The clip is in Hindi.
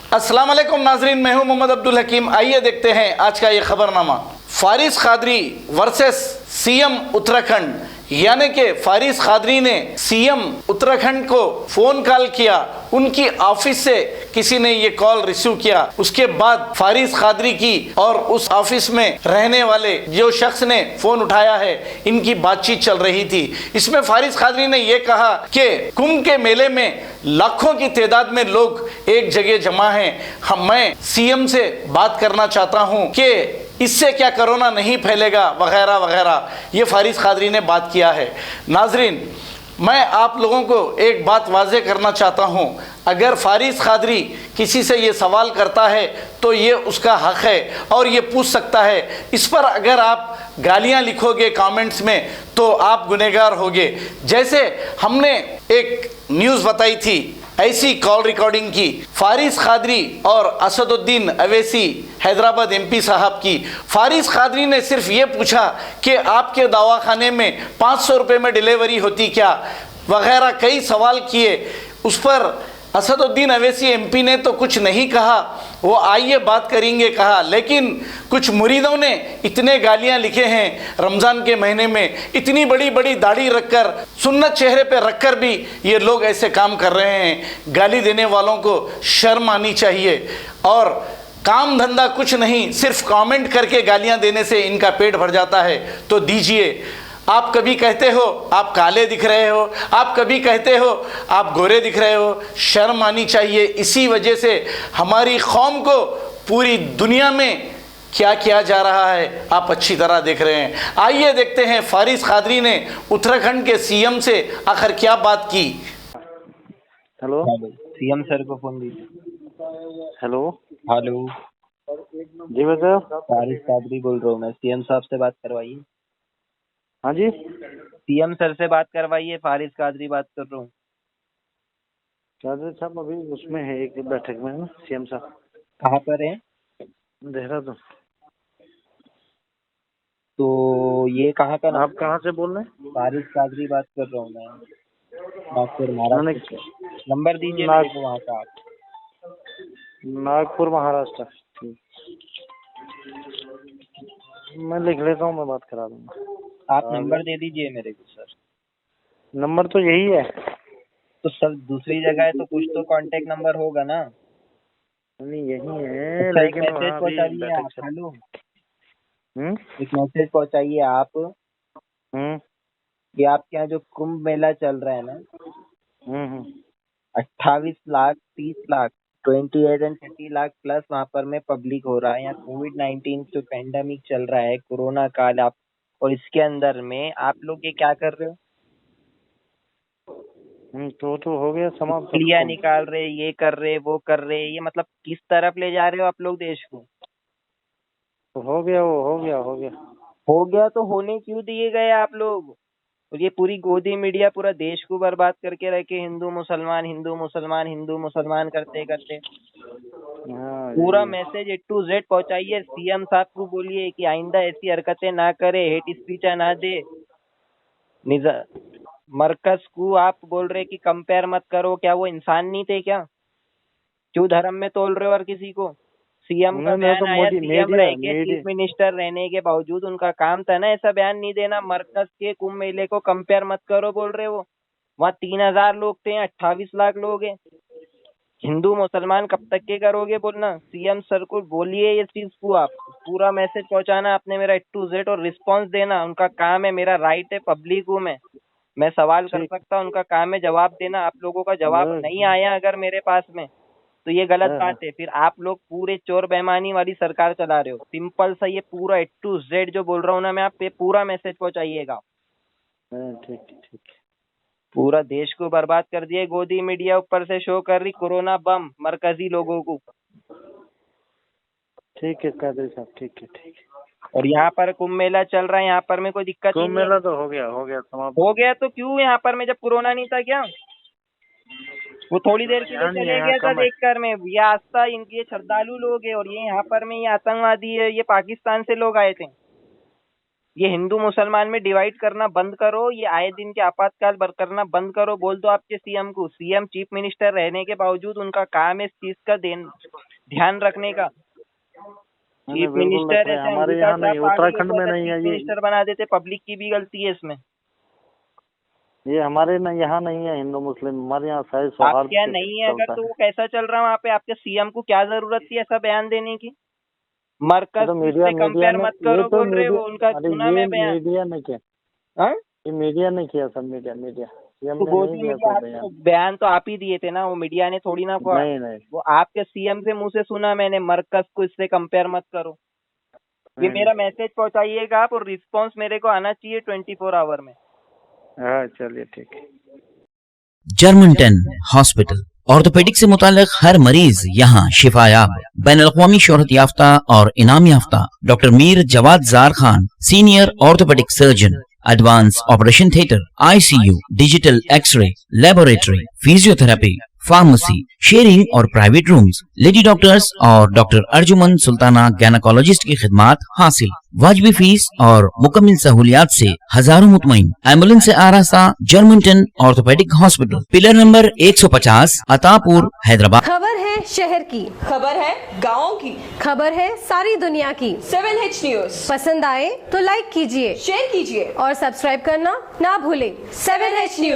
अस्सलाम वालेकुम नाजरीन, मैं हूं मोहम्मद अब्दुल हकीम। आइए देखते हैं आज का ये खबरनामा। फारिस कादरी वर्सेस सीएम उत्तराखंड, यानी कि फारिस कादरी ने सीएम उत्तराखंड को फोन कॉल किया, उनकी ऑफिस से किसी ने ये कॉल रिसीव किया। उसके बाद फारिस कादरी की और उस ऑफिस में रहने वाले जो शख्स ने फोन उठाया है, इनकी बातचीत चल रही थी। इसमें फारिस कादरी ने यह कहा कि कुंभ के मेले में लाखों की तादाद में लोग एक जगह जमा हैं। मैं सीएम से बात करना चाहता हूं कि इससे क्या कोरोना नहीं फैलेगा, वगैरह वगैरह। ये फारिस कादरी ने बात किया है। नाजरीन, मैं आप लोगों को एक बात वाज़ेह करना चाहता हूं, अगर फारिस कादरी किसी से ये सवाल करता है तो ये उसका हक है और ये पूछ सकता है। इस पर अगर आप गालियां लिखोगे कमेंट्स में तो आप गुनहगार होगे। जैसे हमने एक न्यूज़ बताई थी, ऐसी कॉल रिकॉर्डिंग की फारिस कादरी और असदुद्दीन अवैसी हैदराबाद एमपी साहब की। फारिस कादरी ने सिर्फ ये पूछा कि आपके दवाखाने में 500 रुपये में डिलीवरी होती क्या, वगैरह कई सवाल किए। उस पर असदुद्दीन अवैसी एमपी ने तो कुछ नहीं कहा, वो आइए बात करेंगे कहा। लेकिन कुछ मुरीदों ने इतने गालियां लिखे हैं रमज़ान के महीने में, इतनी बड़ी बड़ी दाढ़ी रखकर, सुन्नत चेहरे पे रखकर भी ये लोग ऐसे काम कर रहे हैं। गाली देने वालों को शर्म आनी चाहिए। और काम धंधा कुछ नहीं, सिर्फ कमेंट करके गालियां देने से इनका पेट भर जाता है। तो दीजिए। आप कभी कहते हो आप काले दिख रहे हो, आप कभी कहते हो आप गोरे दिख रहे हो, शर्म आनी चाहिए। इसी वजह से हमारी कौम को पूरी दुनिया में क्या किया जा रहा है आप अच्छी तरह देख रहे हैं। आइए देखते हैं फारिस कादरी ने उत्तराखंड के सीएम से आखिर क्या बात की। हेलो, सीएम सर को फोन दीजिए। हेलो हेलो, जी बताओ। फारिस कादरी बोल रहा हूँ मैं। सीएम साहब से बात करवाइए। हाँ जी, सीएम सर से बात करवाइए, फारिस कादरी बात कर रहा हूँ। कादरी साहब अभी उसमें है, एक बैठक में है ना सीएम साहब। कहाँ पर है? देहरादून। तो ये कहाँ का आप कहाँ से बोल रहे हैं? फारिस कादरी बात कर रहा हूँ मैं, नागपुर महाराष्ट्र से। नंबर दीजिए मेरे को वहाँ का आप। नागपुर महाराष्ट्र। ठीक, मैं लिख लेता हूँ, मैं बात करा दूंगा। आप नंबर दे दीजिए मेरे को सर। नंबर तो यही है। तो सर दूसरी जगह है तो कुछ तो कांटेक्ट नंबर होगा ना? नहीं यही है, अच्छा, एक लेकिन मैसेज वहाँ भी पहुँचाइए आप। बैठक हेलो, चल। एक मैसेज पहुँचाइए आप हम्म कि आपके यहाँ जो कुंभ मेला चल रहा है ना, हम्म 28 लाख 30 लाख 28 एंड 30 लाख प्लस वहाँ पर में पब्लिक हो रहा है। यहाँ कोविड-19 जो पेंडेमिक चल रहा है, कोरोना काल, आप और इसके अंदर में आप लोग ये क्या कर रहे हो? तो हो गया समाप्त। लिया निकाल रहे, ये कर रहे, वो कर रहे, ये मतलब किस तरफ ले जा रहे हो आप लोग देश को? तो हो गया, वो हो गया हो गया। हो गया तो होने क्यों दिए गए आप लोग? और ये पूरी गोदी मीडिया पूरा देश को बर्बाद करके रखे, हिंदू मुसलमान हिंदू मुसलमान हिंदू मुसलमान करते करते। हाँ, पूरा यही है। मैसेज A to Z पहुंचाइए। सीएम साहब को बोलिए कि आइंदा ऐसी हरकतें ना करे, हेट स्पीच ना दे। मरकज को आप बोल रहे कि कंपेयर मत करो, क्या वो इंसान नहीं थे क्या? क्यों धर्म में तोल रहे हो हर किसी को? सीएम का उन्होंने बयान तो आया, मोदी सीएम मीडिया रह के चीफ मिनिस्टर रहने के बावजूद उनका काम था ना ऐसा बयान नहीं देना। मरकज के कुंभ मेले को कंपेयर मत करो बोल रहे वो। वहाँ 3000 लोग थे, 28 लाख लोग हैं। हिंदू मुसलमान कब तक के करोगे बोलना? सीएम सर को बोलिए ये चीज को, आप पूरा मैसेज पहुंचाना आपने मेरा A to Z और रिस्पांस देना उनका काम है। मेरा राइट है, पब्लिक हूँ मैं सवाल कर ठीक। सकता हूँ, उनका काम है जवाब देना। आप लोगों का जवाब नहीं आया अगर मेरे पास में तो ये गलत बात है। फिर आप लोग पूरे चोर बेईमानी वाली सरकार चला रहे हो। सिंपल सा ये पूरा A to Z जो बोल रहा हूँ ना मैं, आप पे पूरा मैसेज पहुंचाइएगा। ठीक ठीक। पूरा देश को बर्बाद कर दिए गोदी मीडिया, ऊपर से शो कर रही कोरोना बम मरकजी लोगों को। ठीक है कादरी साहब, ठीक है ठीक है। और यहाँ पर कुंभ मेला चल रहा है, यहाँ पर में कोई दिक्कत कुंभ नहीं है। मेला तो हो गया समाप्त। हो गया तो क्यों यहाँ पर में, जब कोरोना नहीं था क्या? वो थोड़ी देर के लिए यहाँ नहीं है, चले यहाँ गया था कम है। देखकर में। ये आस्था इनके श्रद्धालु लोग है और ये यहाँ पर में ये आतंकवादी है, ये पाकिस्तान से लोग आए थे। ये हिंदू मुसलमान में डिवाइड करना बंद करो, ये आए दिन के आपातकाल करना बंद करो। बोल दो आपके सीएम को, सीएम चीफ मिनिस्टर रहने के बावजूद उनका काम है इस चीज का ध्यान रखने का। चीफ मिनिस्टर ऐसे हमारे यहाँ नहीं, उत्तराखंड में नहीं है ये। मिनिस्टर बना देते, पब्लिक की भी गलती है इसमें। ये हमारे यहाँ नहीं है हिंदू मुस्लिम, हमारे यहाँ शायद आप सौहार्द क्या से नहीं है अगर चलता तो वो कैसा चल रहा है वहाँ पे? आपके सीएम को क्या जरूरत थी ऐसा बयान देने की? मरकज तो से कंपेयर मत करो बोल रहे वो, उनका सुना मैं बयान। मीडिया ने किया, हाँ? ये मीडिया ने किया सब, मीडिया तो गोदी मीडिया बयान तो आप ही दिए थे ना, वो मीडिया ने थोड़ी ना कहा। नहीं वो आपके सीएम से मुंह से सुना मैंने, मरकज को इससे कंपेयर मत करो। ये मेरा मैसेज पहुंचाइएगा आप, और रिस्पांस मेरे को आना चाहिए 24 आवर में। हाँ चलिए ठीक है। जर्मनटन हॉस्पिटल, ऑर्थोपेडिक से मुताल्लिक हर मरीज यहाँ शिफायाब। बैनुल-अक़वामी शोहरत याफ्ता और इनाम याफ्ता doctor Mir Jawad Zar Khan, senior orthopedic surgeon, advance operation theatre, ICU, digital x ray, laboratory, physiotherapy, pharmacy, sharing और प्राइवेट रूम्स, लेडी डॉक्टर्स और डॉक्टर अर्जुमन सुल्ताना गायनेकोलॉजिस्ट की खिदमात हासिल। वाजबी फीस और मुकम्मल सहूलियात से हजारों मुतमईन। एम्बुलेंस से आरास्ता Germantown orthopedic hospital, pillar number 150, Attapur, Hyderabad. खबर है शहर की, खबर है गाँव की, खबर है सारी दुनिया की। 7H न्यूज पसंद आए तो लाइक कीजिए, शेयर कीजिए और सब्सक्राइब करना ना भूलें। 7H news.